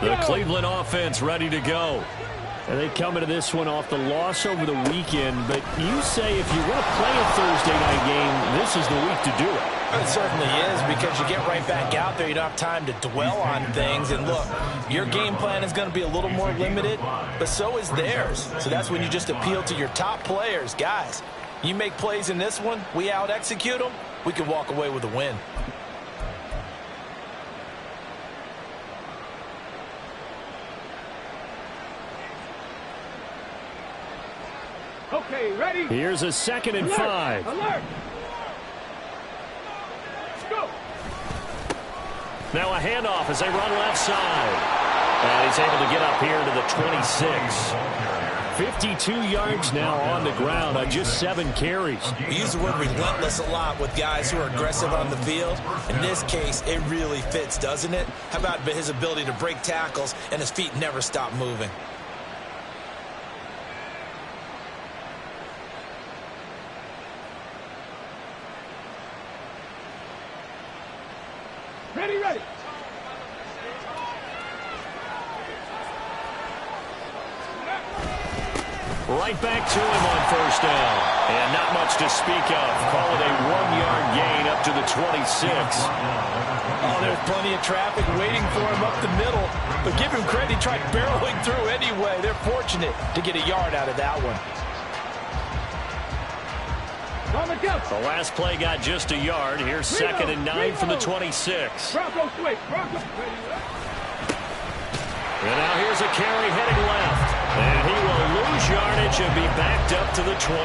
The Cleveland offense ready to go. And they come into this one off the loss over the weekend, but you say if you want to play a Thursday night game, this is the week to do it. It certainly is, because you get right back out there. You don't have time to dwell on things. And look, your game plan is going to be a little more limited, but so is theirs. So that's when you just appeal to your top players. Guys, you make plays in this one, we out-execute them, we can walk away with a win. Okay, ready? Here's a 2nd and 5. Alert! Let's go! Now a handoff as they run left side. And he's able to get up here to the 26. 52 yards now on the ground on just 7 carries. We use the word relentless a lot with guys who are aggressive on the field. In this case, it really fits, doesn't it? How about his ability to break tackles and his feet never stop moving? Ready, ready. Right back to him on 1st down. And not much to speak of. Call it a 1-yard gain up to the 26. Oh, there's plenty of traffic waiting for him up the middle. But give him credit, he tried barreling through anyway. They're fortunate to get a yard out of that one. The last play got just a yard. Here's 2nd and 9 from the 26. Bronco switch. Bronco. And now here's a carry heading left. And he will lose yardage and be backed up to the 24.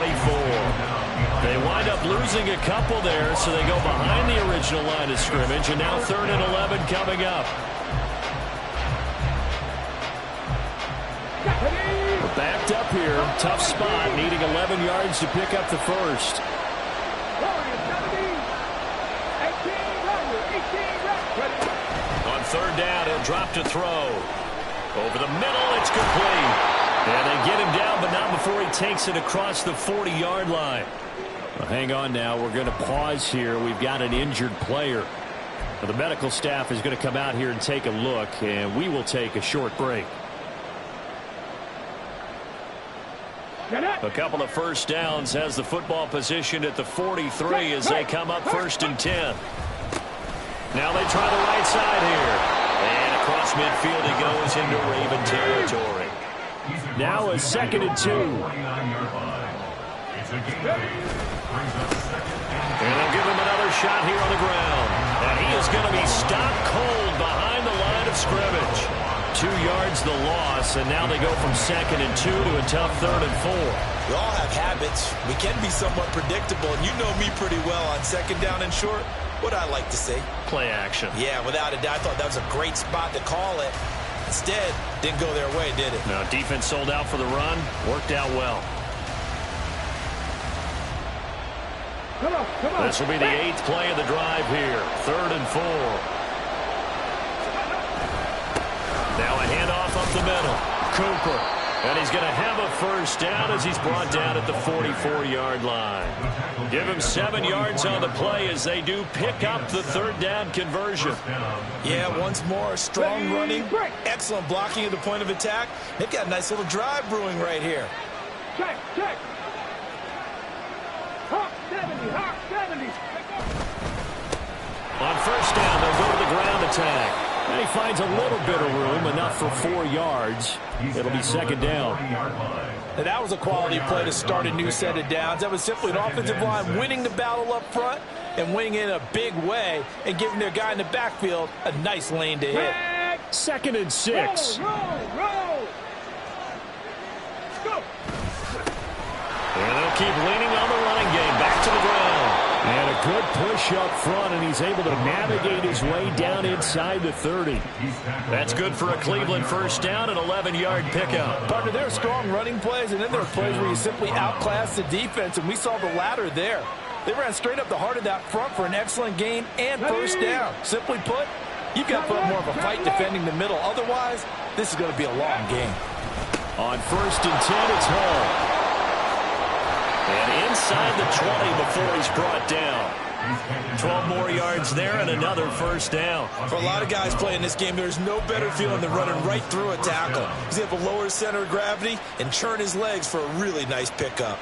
They wind up losing a couple there, so they go behind the original line of scrimmage. And now 3rd and 11 coming up. We're backed up here. Tough spot, needing 11 yards to pick up the first. On 3rd down, he'll drop to throw. Over the middle, it's complete. And they get him down, but not before he takes it across the 40-yard line. Well, hang on now. We're going to pause here. We've got an injured player. Well, the medical staff is going to come out here and take a look, and we will take a short break. A couple of first downs has the football position at the 43 as they come up 1st and 10. Now they try the right side here. And across midfield he goes into Raven territory. Now a 2nd and 2. And they'll give him another shot here on the ground. And he is going to be stopped cold behind the line of scrimmage. 2 yards the loss, and now they go from 2nd and 2 to a tough 3rd and 4. We all have habits. We can be somewhat predictable, and you know me pretty well on 2nd down and short. What I like to say? Play action. Yeah, without a doubt. I thought that was a great spot to call it. Instead, didn't go their way, did it? No, defense sold out for the run. Worked out well. Come on. This will be the 8th play of the drive here. 3rd and 4. Now a handoff up the middle. Cooper. And he's going to have a first down as he's brought down at the 44-yard line. Give him 7 yards on the play as they do pick up the 3rd down conversion. Yeah, once more, strong running, excellent blocking at the point of attack. They've got a nice little drive brewing right here. Check. Hawk 70, Hawk 70. On 1st down, they'll go to the ground attack. And he finds a little bit of room, enough for 4 yards. It'll be 2nd down. Now that was a quality play to start a new set of downs. That was simply an offensive line winning the battle up front and winning in a big way and giving their guy in the backfield a nice lane to hit. 2nd and 6. Roll. Go. And they'll keep leaning on the running game. Back to the ground. And a good push up front, and he's able to navigate his way down inside the 30. That's good for a Cleveland first down, an 11-yard pickup. Partner, there are strong running plays, and then there are plays where you simply outclass the defense, and we saw the latter there. They ran straight up the heart of that front for an excellent gain and first down. Simply put, you've got to put more of a fight defending the middle. Otherwise, this is going to be a long game. On 1st and 10, it's Hall. And inside the 20 before he's brought down. 12 more yards there and another first down. For a lot of guys playing this game, there's no better feeling than running right through a tackle. He's able to lower his center of gravity and churn his legs for a really nice pickup.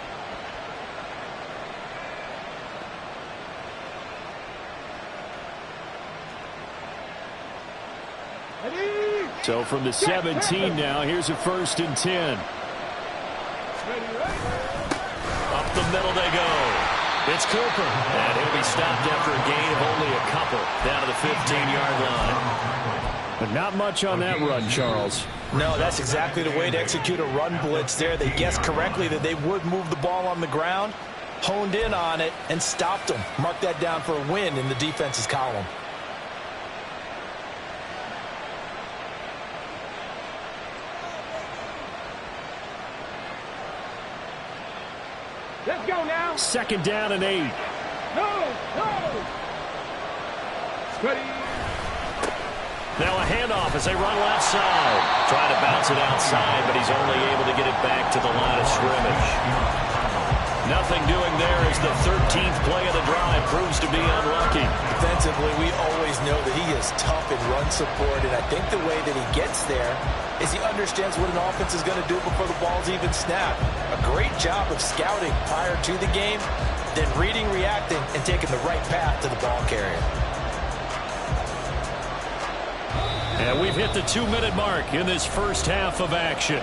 So from the 17 now, here's a 1st and 10. Up the middle they go. It's Cooper. And he'll be stopped after a gain of only a couple down to the 15-yard line. But not much on that run, Charles. No, that's exactly the way to execute a run blitz there. They guessed correctly that they would move the ball on the ground, honed in on it, and stopped them. Mark that down for a win in the defense's column. Let's go now. 2nd down and 8. No, no. Steady. Now a handoff as they run left side. Trying to bounce it outside, but he's only able to get it back to the line of scrimmage. Nothing doing there as the 13th play of the drive proves to be unlucky. Defensively, we always know that he is tough in run support, and I think the way that he gets there is he understands what an offense is going to do before the ball's even snapped. A great job of scouting prior to the game, then reading, reacting, and taking the right path to the ball carrier. And we've hit the 2-minute mark in this first half of action.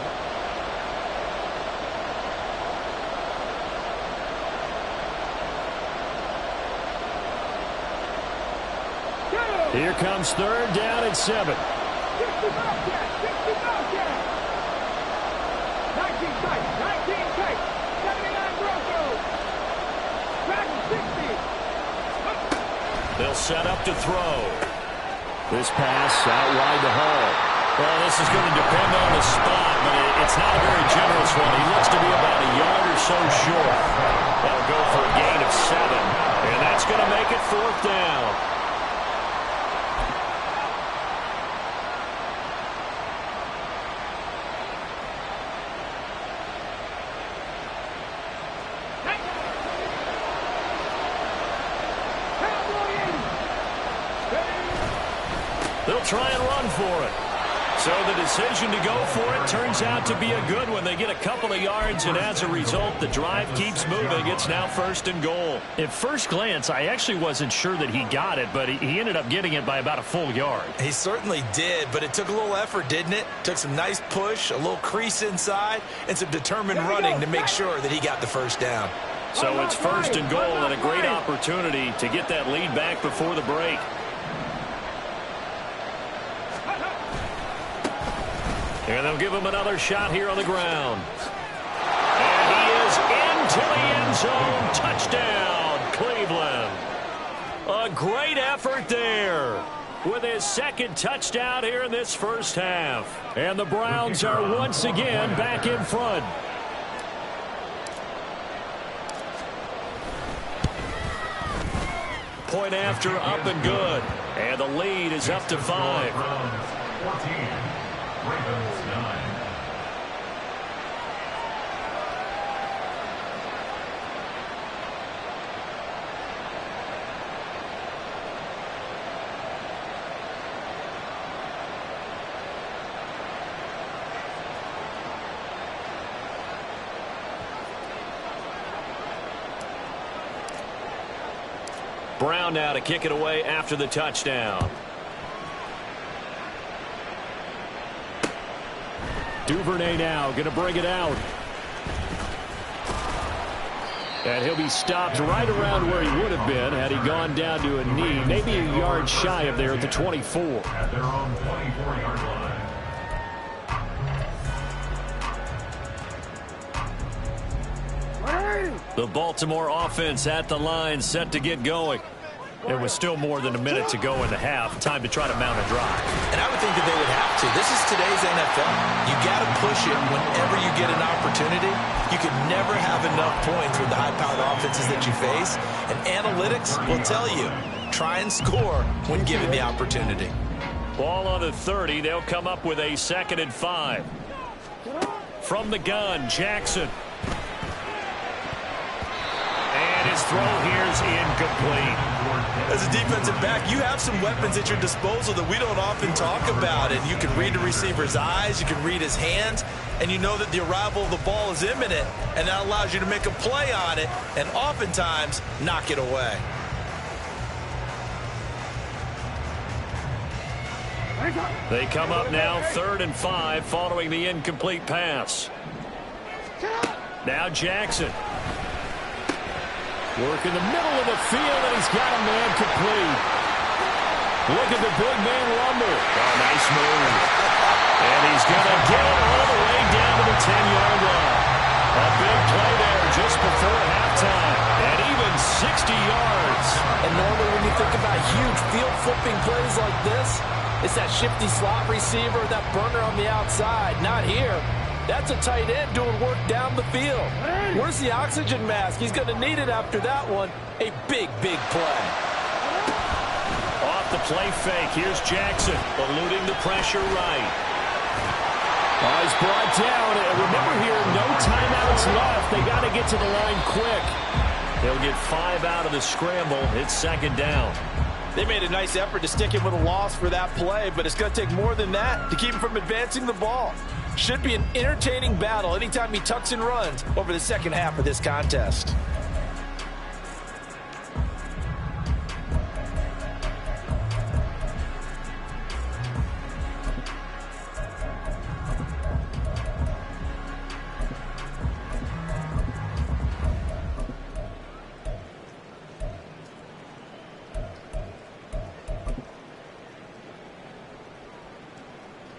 Here comes 3rd down and 7. 60 Bobcats, 60 Bobcats. 19 tight, 19 tight. 79 Broncos. Back 60. They'll set up to throw. This pass out wide to Hall. Well, this is going to depend on the spot, but it's not a very generous one. He looks to be about a yard or so short. That'll go for a gain of 7, and that's going to make it 4th down. They'll try and run for it. So the decision to go for it turns out to be a good one. They get a couple of yards, and as a result, the drive keeps moving. It's now 1st and goal. At first glance, I actually wasn't sure that he got it, but he ended up getting it by about a full yard. He certainly did, but it took a little effort, didn't it? Took some nice push, a little crease inside, and some determined running to make sure that he got the 1st down. So it's 1st and goal, and a great opportunity to get that lead back before the break. And they'll give him another shot here on the ground. And he is into the end zone. Touchdown, Cleveland. A great effort there with his 2nd touchdown here in this first half. And the Browns are once again back in front. Point after up and good. And the lead is up to 5. Brown now to kick it away after the touchdown. Duvernay now going to bring it out. And he'll be stopped right around where he would have been had he gone down to a knee, maybe a yard shy of there at the 24. At their own 24-yard line. The Baltimore offense at the line, set to get going. There was still more than a minute to go in the half. Time to try to mount a drive. And I would think that they would have to. This is today's NFL. You got to push it whenever you get an opportunity. You can never have enough points with the high-powered offenses that you face. And analytics will tell you, try and score when given the opportunity. Ball on the 30. They'll come up with a 2nd and 5. From the gun, Jackson. And his throw here is incomplete. As a defensive back, you have some weapons at your disposal that we don't often talk about. And you can read the receiver's eyes, you can read his hands, and you know that the arrival of the ball is imminent, and that allows you to make a play on it and oftentimes knock it away. They come up now 3rd and 5 following the incomplete pass. Now Jackson. Work in the middle of the field, and he's got a man complete. Look at the big man rumble. Oh, nice move. And he's going to get it all the way down to the 10-yard line. A big play there just before halftime. And even 60 yards. And normally when you think about huge field flipping plays like this, it's that shifty slot receiver, that burner on the outside. Not here. That's a tight end doing work down the field. Where's the oxygen mask? He's going to need it after that one. A big, big play. Off the play fake. Here's Jackson eluding the pressure right. Oh, he's brought down. And remember here, no timeouts left. They got to get to the line quick. They'll get 5 out of the scramble. It's 2nd down. They made a nice effort to stick him with a loss for that play, but it's going to take more than that to keep him from advancing the ball. Should be an entertaining battle anytime he tucks and runs over the second half of this contest.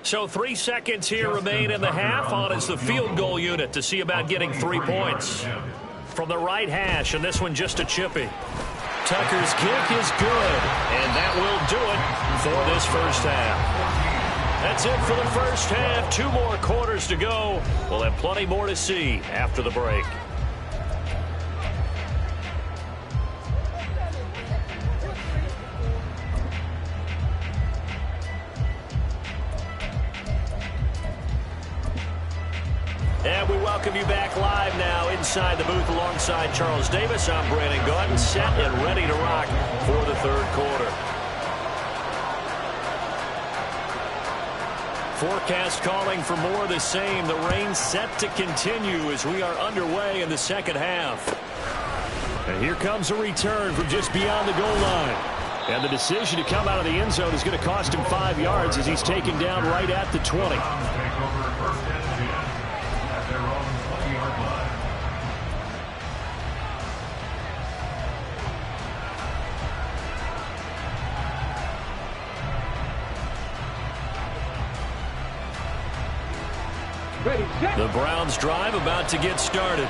So 3 seconds here remain in the half on as the field goal unit to see about getting 3 points. From the right hash, and this one just a chippy. Tucker's kick is good, and that will do it for this first half. That's it for the first half. 2 more quarters to go. We'll have plenty more to see after the break. And we welcome you back live now inside the booth alongside Charles Davis. I'm Brandon Gordon, set and ready to rock for the 3rd quarter. Forecast calling for more of the same. The rain set to continue as we are underway in the second half. And here comes a return from just beyond the goal line. And the decision to come out of the end zone is going to cost him 5 yards as he's taken down right at the 20. The Browns drive about to get started.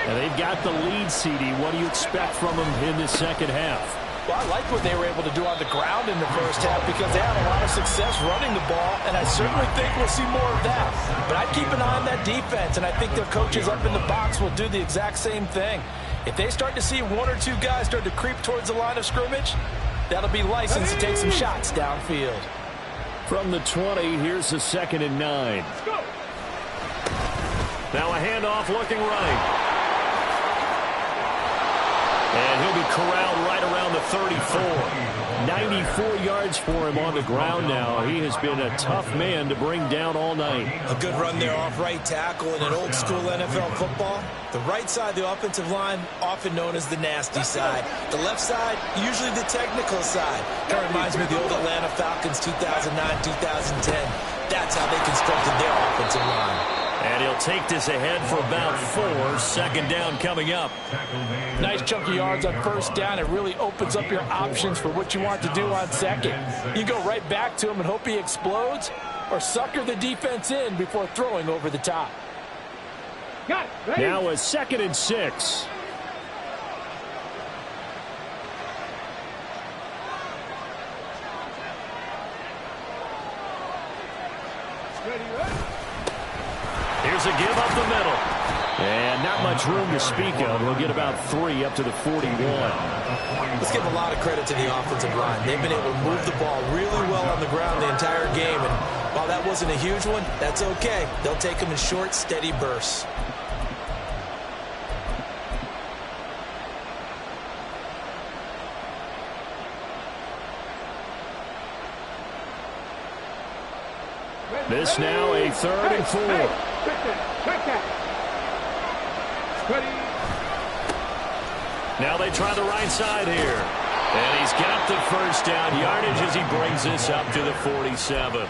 And they've got the lead, CD. What do you expect from them in the second half? Well, I like what they were able to do on the ground in the first half because they had a lot of success running the ball, and I certainly think we'll see more of that. But I'd keep an eye on that defense, and I think their coaches up in the box will do the exact same thing. If they start to see 1 or 2 guys start to creep towards the line of scrimmage, that'll be license to take some shots downfield. From the 20, here's the 2nd and 9. Now a handoff looking right. And he'll be corralled right around the 34. 94 yards for him on the ground now. He has been a tough man to bring down all night. A good run there off right tackle in an old school NFL football. The right side of the offensive line, often known as the nasty side. The left side, usually the technical side. Kind of reminds me of the old Atlanta Falcons 2009-2010. That's how they constructed their offensive line. And he'll take this ahead for about 4. 2nd down coming up. Nice chunk of yards on 1st down. It really opens up your options for what you want to do on 2nd. You go right back to him and hope he explodes, or sucker the defense in before throwing over the top. Got it. Now a 2nd and 6. Here's a give up the middle. And not much room to speak of. He'll get about 3 up to the 41. Let's give a lot of credit to the offensive line. They've been able to move the ball really well on the ground the entire game. And while that wasn't a huge one, that's okay. They'll take them in short, steady bursts. This now a 3rd and 4. Check that. Ready. Now they try the right side here. And he's got the first down yardage as he brings this up to the 47.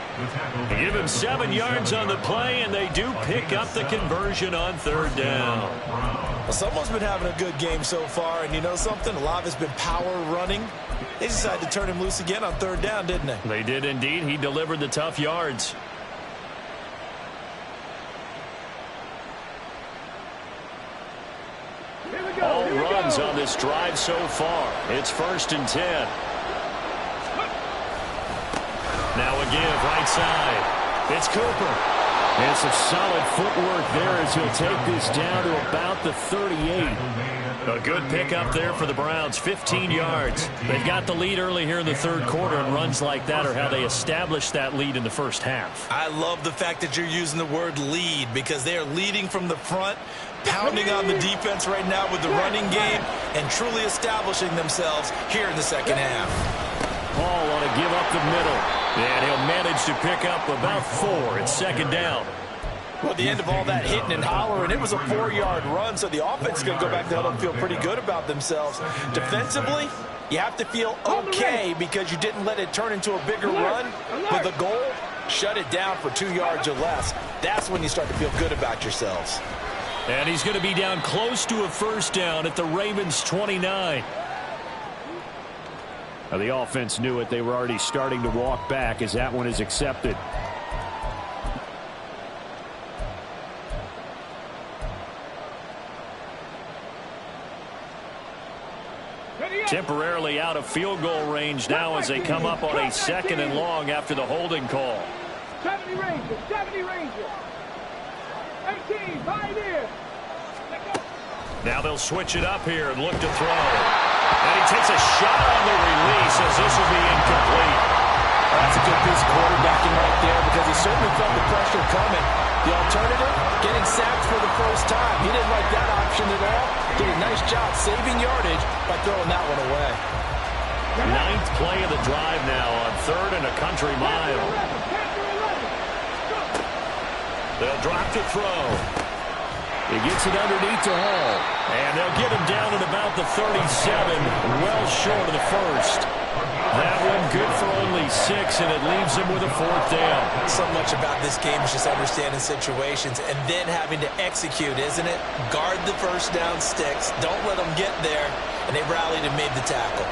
They give him 7 yards on the play, and they do pick up the conversion on 3rd down. Well, someone's been having a good game so far, and you know something? A lot of it's been power running. They decided to turn him loose again on 3rd down, didn't they? They did indeed. He delivered the tough yards. All runs on this drive so far. It's 1st and 10. Now a give right side. It's Cooper. And some solid footwork there as he'll take this down to about the 38. A good pickup there for the Browns, 15 yards. They've got the lead early here in the 3rd quarter, and runs like that are how they established that lead in the first half. I love the fact that you're using the word lead because they are leading from the front, pounding on the defense right now with the running game, and truly establishing themselves here in the 2nd half. Paul on a give up the middle, and he'll manage to pick up about 4. It's 2nd down. Well, at the end of all that hitting and hollering, it was a 4-yard run, so the offense is going to go back to huddle and feel pretty good about themselves. Defensively, you have to feel okay because you didn't let it turn into a bigger run. But the goal, shut it down for 2 yards or less. That's when you start to feel good about yourselves. And he's going to be down close to a 1st down at the Ravens' 29. Now the offense knew it. They were already starting to walk back as that one is accepted. Temporarily out of field goal range now as they come up on a 2nd and long after the holding call. 70 Rangers, 70 Rangers. 18, right here. Now they'll switch it up here and look to throw. And he takes a shot on the release as this will be incomplete. That's a good piece of quarterbacking right there because he certainly felt the pressure coming. The alternative, getting sacked for the first time. He didn't like that option at all. Did a nice job saving yardage by throwing that one away. 9th play of the drive now on 3rd and a country mile. They'll drop to throw. He gets it underneath to Hall. And they'll get him down at about the 37, well short of the 1st. That one good for only 6, and it leaves him with a 4th down. So much about this game is just understanding situations and then having to execute, isn't it? Guard the 1st down sticks. Don't let them get there. And they rallied and made the tackle.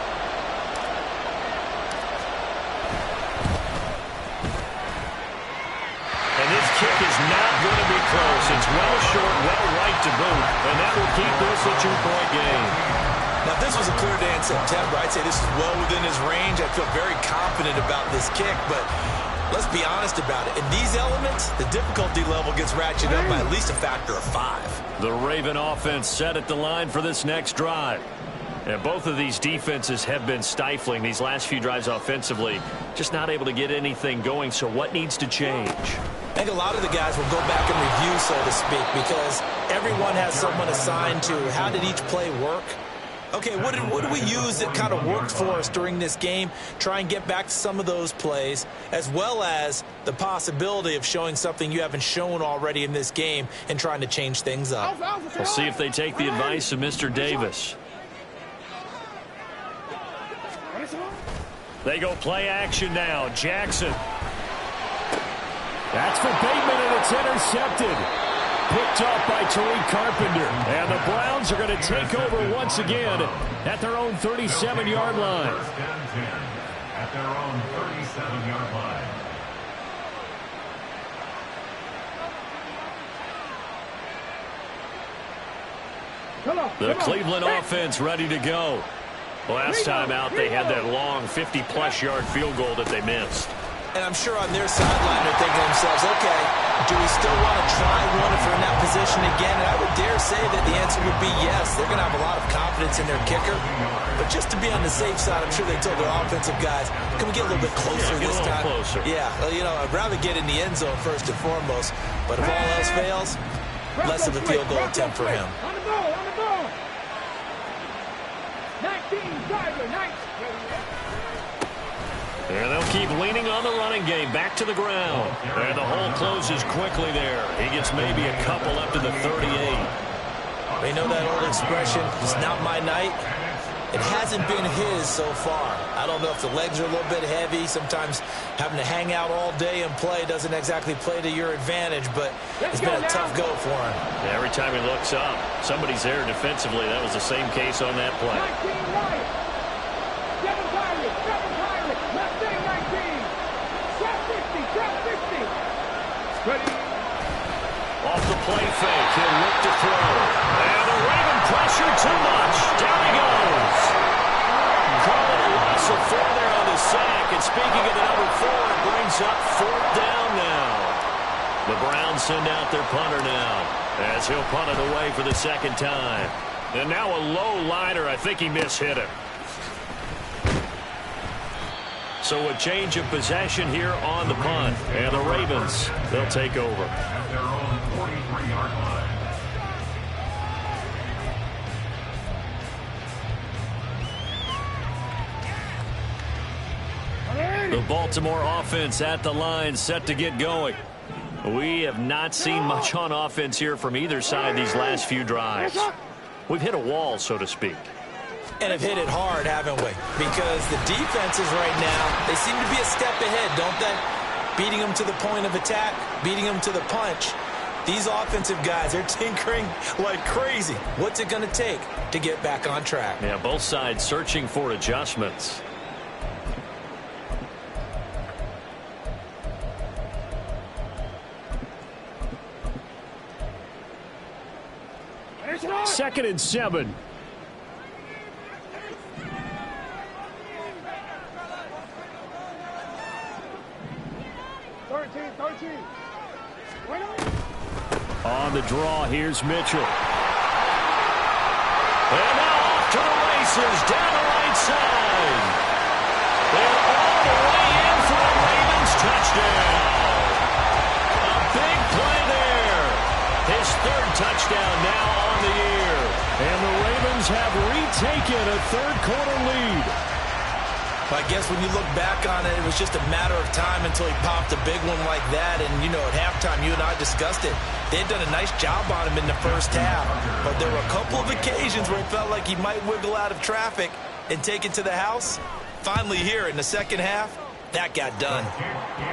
And this kick is not going to be close. It's well short, well right to boot. And that will keep this a 2-point game. Now, if this was a clear day in September, I'd say this is well within his range. I feel very confident about this kick, but let's be honest about it. In these elements, the difficulty level gets ratcheted up by at least a factor of 5. The Raven offense set at the line for this next drive. And both of these defenses have been stifling these last few drives offensively, just not able to get anything going. So what needs to change? I think a lot of the guys will go back and review, so to speak, because everyone has someone assigned to how did each play work. Okay, what did we use that kind of worked for us during this game? Try and get back to some of those plays, as well as the possibility of showing something you haven't shown already in this game and trying to change things up. We'll see if they take the advice of Mr. Davis. They go play action now. Jackson. That's for Bateman, and it's intercepted. Picked off by Tariq Carpenter. And the Browns are going to take over once again at their own 37-yard line. At their own 37-yard line. The Cleveland offense ready to go. Last time out, they had that long 50-plus yard field goal that they missed. And I'm sure on their sideline they're thinking to themselves, okay, do we still want to try one if we're in that position again? And I would dare say that the answer would be yes. They're going to have a lot of confidence in their kicker. But just to be on the safe side, I'm sure they told their offensive guys, can we get a little bit closer this time? Closer. Yeah, well, you know, I'd rather get in the end zone first and foremost. But if all else fails, less of a field goal attempt for him. On the ball, on the ball. 19, driver, 19. And they'll keep leaning on the running game. Back to the ground. And the hole closes quickly there. He gets maybe a couple up to the 38. They know that old expression, it's not my night. It hasn't been his so far. I don't know if the legs are a little bit heavy. Sometimes having to hang out all day and play doesn't exactly play to your advantage, but it's been a tough go for him. Every time he looks up, somebody's there defensively. That was the same case on that play. 19 right. 7 Pirates, 7 Pirates. Left wing 19. Trap 50, trap 50. Ready. Off the play fake, he'll look to throw. And the Raven pressure too much. Down he goes. Calling a loss of 4 there on the sack. And speaking of the number 4, it brings up 4th down now. The Browns send out their punter now, as he'll punt it away for the second time. And now a low liner. I think he mishit it. So a change of possession here on the punt. And the Ravens, they'll take over. At their own 43-yard line. The Baltimore offense at the line, set to get going. We have not seen much on offense here from either side these last few drives. We've hit a wall, so to speak. And have hit it hard, haven't we? Because the defenses right now, they seem to be a step ahead, don't they? Beating them to the point of attack, beating them to the punch. These offensive guys, they're tinkering like crazy. What's it going to take to get back on track? Yeah, both sides searching for adjustments. Second and 7. On the draw, here's Mitchell. And now off to the races, down the right side. And all the way in for a Ravens touchdown. A big play there. His 3rd touchdown now on the year. And the Ravens have retaken a third-quarter lead. I guess when you look back on it, it was just a matter of time until he popped a big one like that. And, you know, at halftime, you and I discussed it. They had done a nice job on him in the first half. But there were a couple of occasions where it felt like he might wiggle out of traffic and take it to the house. Finally here in the second half, that got done.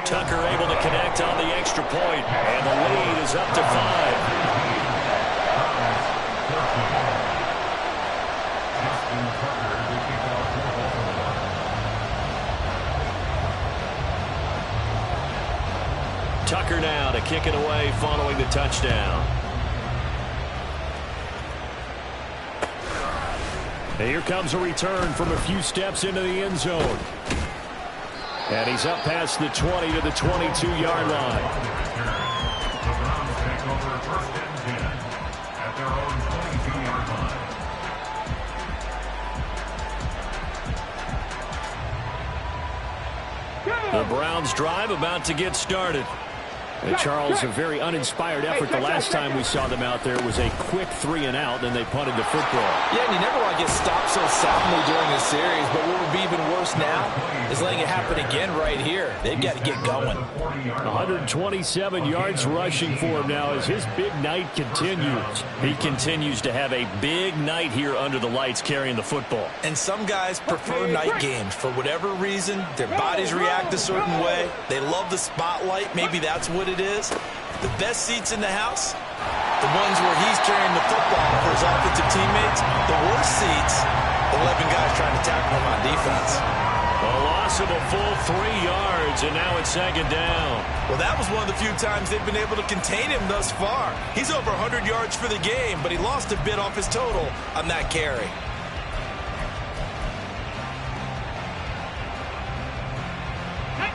Tucker able to connect on the extra point. And the lead is up to 5. Tucker now to kick it away following the touchdown. And here comes a return from a few steps into the end zone. And he's up past the 20 to the 22-yard line. The Browns take over 1st and 10 at their own 22-yard line. The Browns drive about to get started. And Charles, a very uninspired effort the last time we saw them out there was a quick 3-and-out, then they punted the football. Yeah, and you never want to get stopped so soundly during a series, but what would be even worse now is letting it happen again right here. They've got to get going. 127 yards rushing for him now as his big night continues. He continues to have a big night here under the lights carrying the football. And some guys prefer night games. For whatever reason, their bodies react a certain way. They love the spotlight. Maybe that's what it is. The best seats in the house, the ones where he's carrying the football for his offensive teammates. The worst seats, 11 guys trying to tackle him on defense. A loss of a full 3 yards, and now it's 2nd down. Well, that was one of the few times they've been able to contain him thus far. He's over 100 yards for the game, but he lost a bit off his total on that carry.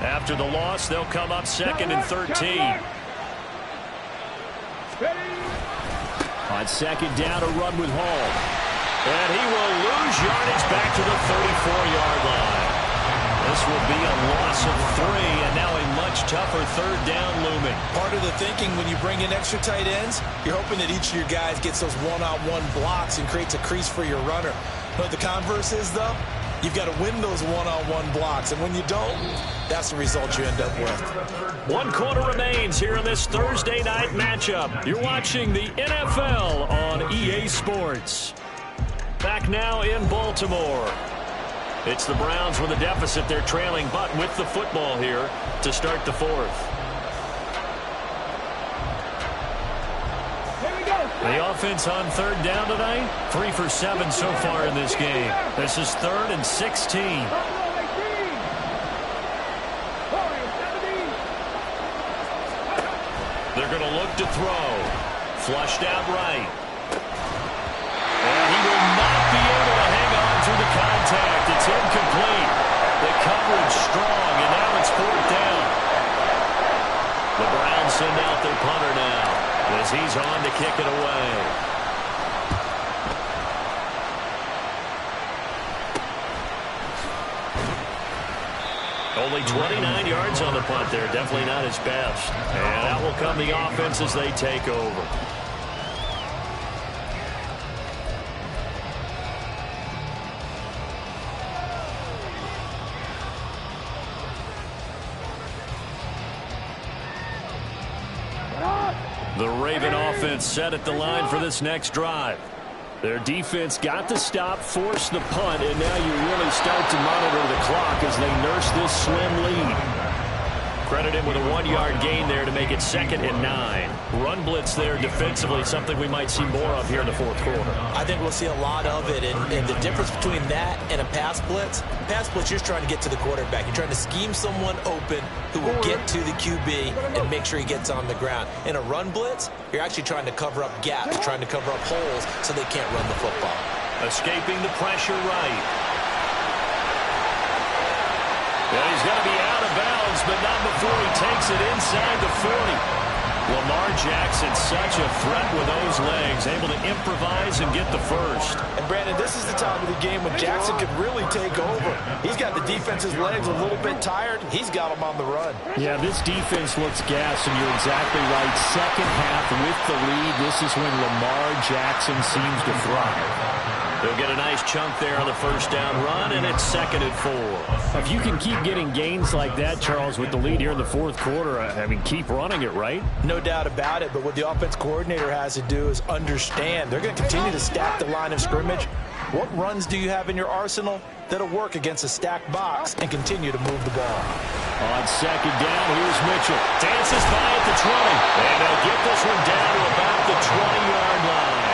After the loss, they'll come up 2nd and 13. On 2nd down, a run with Hall. And he will lose yardage back to the 34-yard line. This will be a loss of 3, and now a much tougher 3rd down looming. Part of the thinking when you bring in extra tight ends, you're hoping that each of your guys gets those one-on-one blocks and creates a crease for your runner. But the converse is, though, You've got to win those one-on-one blocks, and when you don't, that's the result you end up with. 1 quarter remains here in this Thursday night matchup. You're watching the NFL on EA Sports. Back now in Baltimore. It's the Browns with a deficit. They're trailing, but with the football here to start the fourth. The offense on third down tonight, 3 for 7 so far in this game. This is 3rd and 16. They're going to look to throw. Flushed out right. And he will not be able to hang on through the contact. It's incomplete. The coverage strong, and now it's 4th down. The Browns send out their punter now as he's on to kick it away. Only 29 yards on the punt there. Definitely not his best. And out will come the offense as they take over. The Raven offense set at the line for this next drive. Their defense got the stop, forced the punt, and now you really start to monitor the clock as they nurse this slim lead. Credit him with a 1-yard gain there to make it 2nd and 9. Run blitz there defensively, something we might see more of here in the 4th quarter. I think we'll see a lot of it, and the difference between that and a pass blitz, you're trying to get to the quarterback. You're trying to scheme someone open who will get to the QB and make sure he gets on the ground. In a run blitz, you're actually trying to cover up gaps, trying to cover up holes so they can't run the football. Escaping the pressure right. And he's going to be out of bounds, but not before he takes it inside the 40. Lamar Jackson, such a threat with those legs, able to improvise and get the first. And Brandon, this is the time of the game when Jackson could really take over. He's got the defense's legs a little bit tired. He's got them on the run. Yeah, this defense looks gassed, and you're exactly right. Second half with the lead, this is when Lamar Jackson seems to thrive. They'll get a nice chunk there on the first down run, and it's 2nd and 4. If you can keep getting gains like that, Charles, with the lead here in the 4th quarter, I mean, keep running it, right? No doubt about it, but what the offense coordinator has to do is understand. They're going to continue to stack the line of scrimmage. What runs do you have in your arsenal that'll work against a stacked box and continue to move the ball? On 2nd down, here's Mitchell. Dances by at the 20. And they'll get this one down to about the 20-yard line.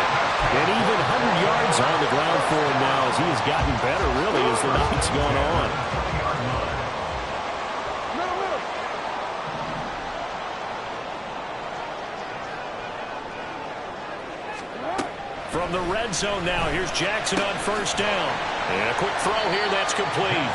And even 100 yards on the ground for him now as he has gotten better, really, as the night's gone on. From the red zone now, here's Jackson on 1st down. And a quick throw here, that's complete.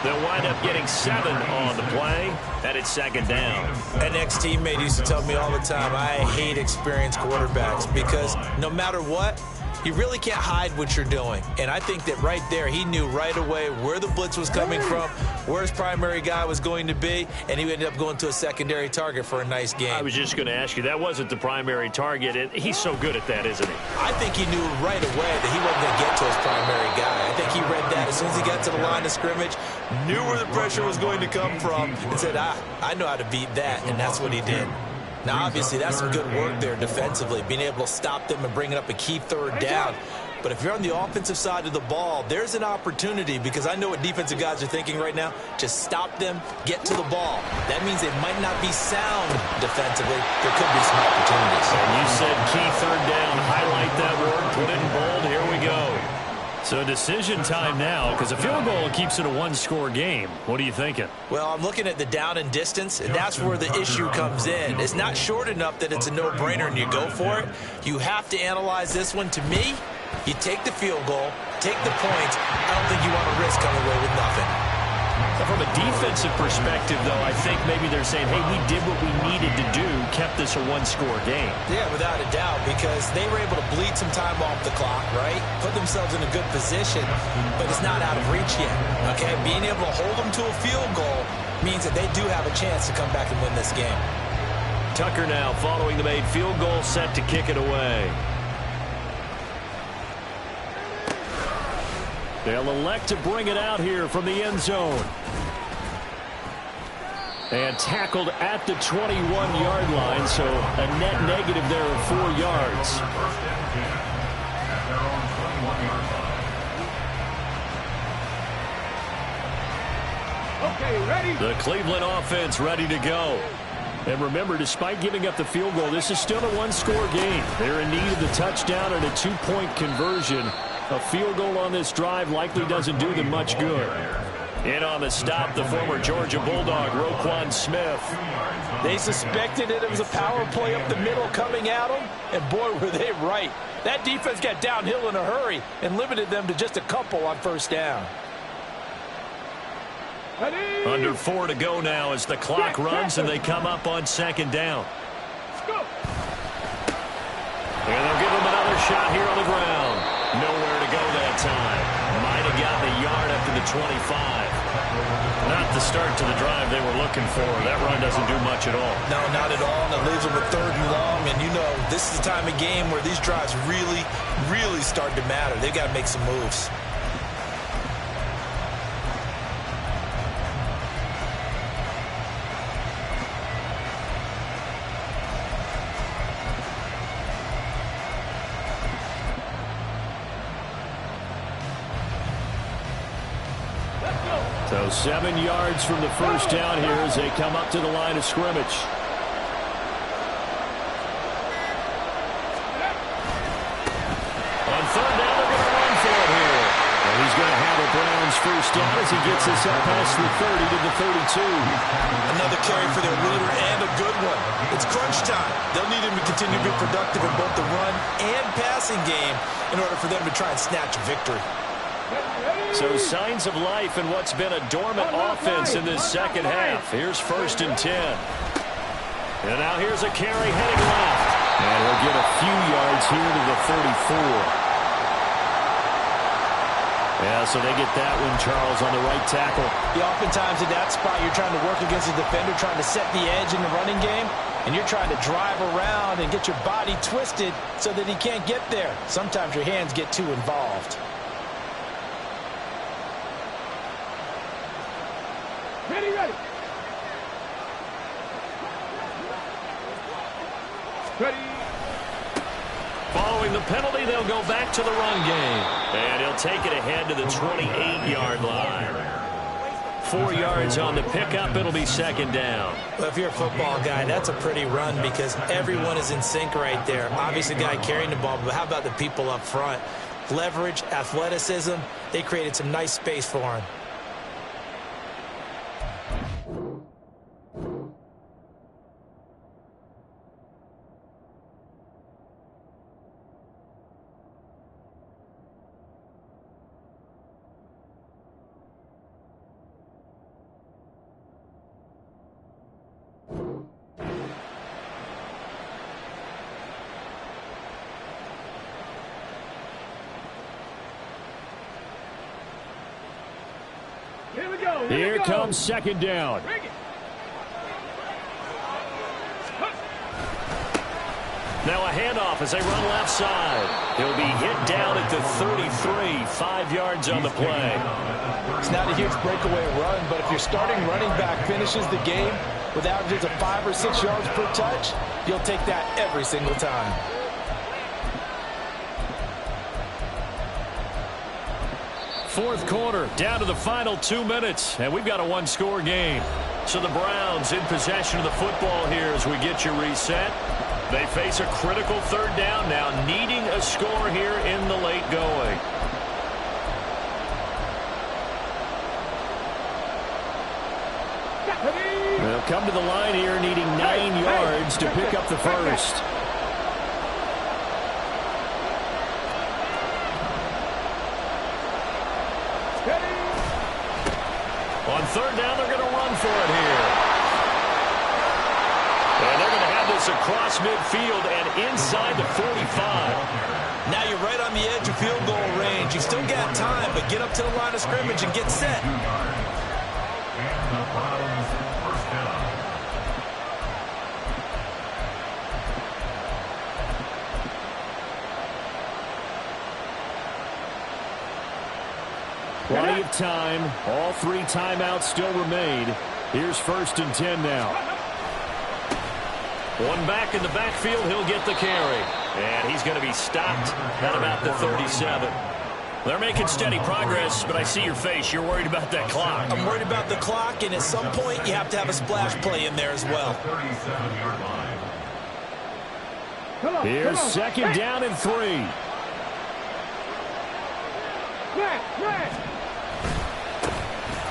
They'll wind up getting 7 on the play, and it's 2nd down. An ex-teammate used to tell me all the time, I hate experienced quarterbacks because no matter what, you really can't hide what you're doing. And I think that right there, he knew right away where the blitz was coming from, where his primary guy was going to be, and he ended up going to a secondary target for a nice game. I was just going to ask you, that wasn't the primary target. He's so good at that, isn't he? I think he knew right away that he wasn't going to get to his primary guy. I think he read that as soon as he got to the line of scrimmage, knew where the pressure was going to come from, and said, I know how to beat that, and that's what he did. Now, obviously, that's some good work there defensively, being able to stop them and bringing up a key 3rd down. But if you're on the offensive side of the ball, there's an opportunity because I know what defensive guys are thinking right now. Just stop them, get to the ball. That means they might not be sound defensively. There could be some opportunities. And you said key 3rd down. Highlight that word, put it in bold. Here we go. So decision time now because a field goal keeps it a 1-score game. What are you thinking? Well, I'm looking at the down and distance, and that's where the issue comes in. It's not short enough that it's a no-brainer and you go for it. You have to analyze this one. To me, you take the field goal, take the points. I don't think you want to risk coming away with nothing. From a defensive perspective, though, I think maybe they're saying, hey, we did what we needed to do, kept this a 1-score game. Yeah, without a doubt, because they were able to bleed some time off the clock, right? Put themselves in a good position, but it's not out of reach yet, okay? Being able to hold them to a field goal means that they do have a chance to come back and win this game. Tucker now following the made field goal, set to kick it away. They'll elect to bring it out here from the end zone. And tackled at the 21-yard line, so a net negative there of 4 yards. First and 10 at their own 21-yard line. Okay, ready? The Cleveland offense ready to go. And remember, despite giving up the field goal, this is still a one-score game. They're in need of the touchdown and a 2-point conversion. A field goal on this drive likely doesn't do them much good. In on the stop, the former Georgia Bulldog, Roquan Smith. They suspected it was a power play up the middle coming at them, and boy, were they right. That defense got downhill in a hurry and limited them to just a couple on first down. Ready? Under 4 to go now as the clock runs and they come up on second down. Let's go. And they'll give him another shot here on the ground. Nowhere to go that time. Might have gotten a yard up to the 25. Not the start to the drive they were looking for. That run doesn't do much at all. No, not at all, and it leaves them with 3rd and long, and you know this is the time of game where these drives really, really start to matter. They've got to make some moves. So 7 yards from the first down here as they come up to the line of scrimmage. On 3rd down, they're going to run for it here. And he's going to have a Browns first down as he gets us up past the 30 to the 32. Another carry for their leader and a good one. It's crunch time. They'll need him to continue to be productive in both the run and passing game in order for them to try and snatch a victory. So signs of life in what's been a dormant offense in this second half. Here's 1st and 10. And now here's a carry heading left. And he'll get a few yards here to the 34. Yeah, so they get that one, Charles, on the right tackle. Yeah, oftentimes in that spot, you're trying to work against a defender, trying to set the edge in the running game, and you're trying to drive around and get your body twisted so that he can't get there. Sometimes your hands get too involved. Ready, ready. Ready. Following the penalty, they'll go back to the run game. And he'll take it ahead to the 28-yard line. 4 yards on the pickup. It'll be 2nd down. Well, if you're a football guy, that's a pretty run because everyone is in sync right there. Obviously, the guy carrying the ball, but how about the people up front? Leverage, athleticism, they created some nice space for him. Here we go. Here comes 2nd down. Bring it. Now a handoff as they run left side. He'll be hit down at the 33, 5 yards on the play. It's not a huge breakaway run, but if your starting running back finishes the game with averages of 5 or 6 yards per touch, you'll take that every single time. Fourth quarter, down to the final 2 minutes, and we've got a one-score game. So the Browns in possession of the football here as we get you reset. They face a critical 3rd down now, needing a score here in the late going. They'll come to the line here needing 9 yards to pick up the first. On 3rd down, they're going to run for it here. And they're going to have this across midfield and inside the 45. Now you're right on the edge of field goal range. You've still got time, but get up to the line of scrimmage and get set. And the Browns first down. Plenty of time. All 3 timeouts still remain. Here's 1st and 10 now. One back in the backfield. He'll get the carry. And he's going to be stopped at about the 37. They're making steady progress, but I see your face. You're worried about that clock. I'm worried about the clock, and at some point you have to have a splash play in there as well. Here's 2nd down and 3.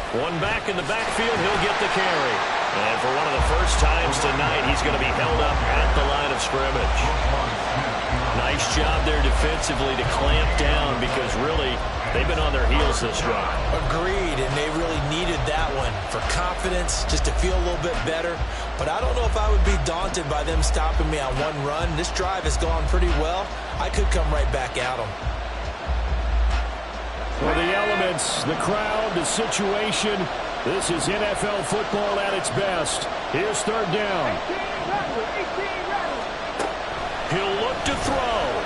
One back in the backfield. He'll get the carry. And for one of the first times tonight, he's going to be held up at the line of scrimmage. Nice job there defensively to clamp down because really they've been on their heels this drive. Agreed, and they really needed that one for confidence, just to feel a little bit better. But I don't know if I would be daunted by them stopping me on one run. This drive has gone pretty well. I could come right back at them. For the elements, the crowd, the situation, this is NFL football at its best. Here's 3rd down. He'll look to throw.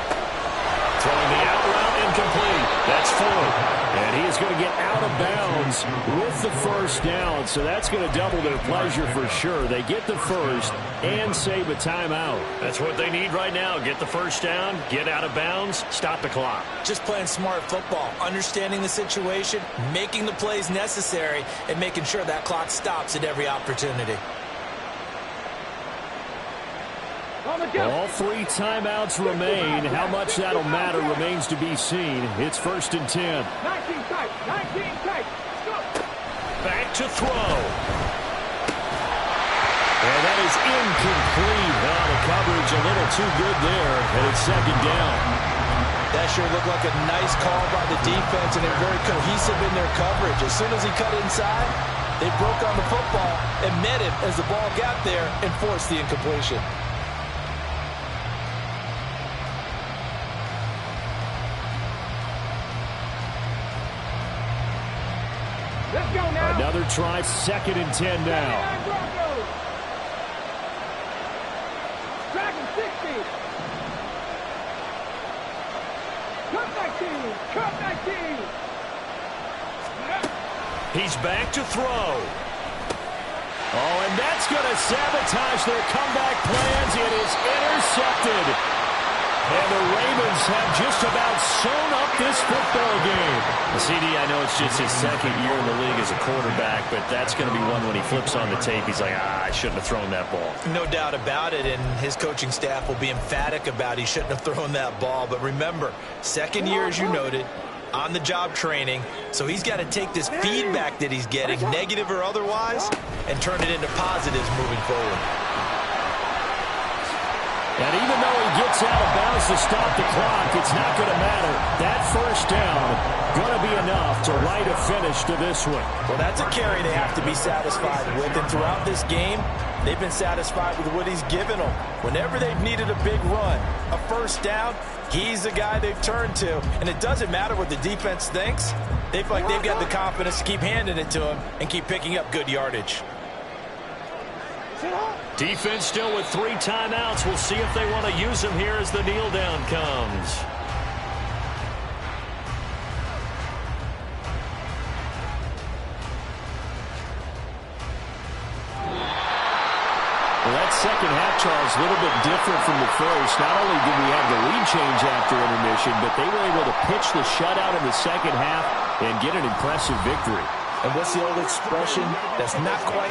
Throwing the out route incomplete. That's Ford. And he is going to get out of bounds with the 1st down, so that's going to double their pleasure for sure. They get the 1st and save a timeout. That's what they need right now. Get the 1st down, get out of bounds, stop the clock. Just playing smart football, understanding the situation, making the plays necessary, and making sure that clock stops at every opportunity. All 3 timeouts remain. How much that'll matter remains to be seen. It's 1st and 10. 19 tight. 19 tight. Back to throw. And that is incomplete. Oh, the coverage a little too good there. And it's 2nd down. That sure looked like a nice call by the defense, and they're very cohesive in their coverage. As soon as he cut inside, they broke on the football and met him as the ball got there and forced the incompletion. Let's go now. Another try, 2nd and 10 now. Dragon 60. Cut 19. Cut 19. He's back to throw. Oh, and that's going to sabotage their comeback plans. It is intercepted. And the Ravens have just about sewn up this football game. CD, I know it's just his 2nd year in the league as a quarterback, but that's going to be one when he flips on the tape. He's like, I shouldn't have thrown that ball. No doubt about it, and his coaching staff will be emphatic about he shouldn't have thrown that ball. But remember, 2nd year, as you noted, on-the-job training, so he's got to take this feedback that he's getting, negative or otherwise, and turn it into positives moving forward. And even though he gets out of bounds to stop the clock, it's not going to matter. That 1st down going to be enough to write a finish to this one. Well, that's a carry they have to be satisfied with. And throughout this game, they've been satisfied with what he's given them. Whenever they've needed a big run, a 1st down, he's the guy they've turned to. And it doesn't matter what the defense thinks. They feel like they've got the confidence to keep handing it to him and keep picking up good yardage. Defense still with 3 timeouts. We'll see if they want to use them here as the kneel down comes. Well, that second half, Charles, a little bit different from the first. Not only did we have the lead change after intermission, but they were able to pitch the shutout in the second half and get an impressive victory. And what's the old expression? That's not quite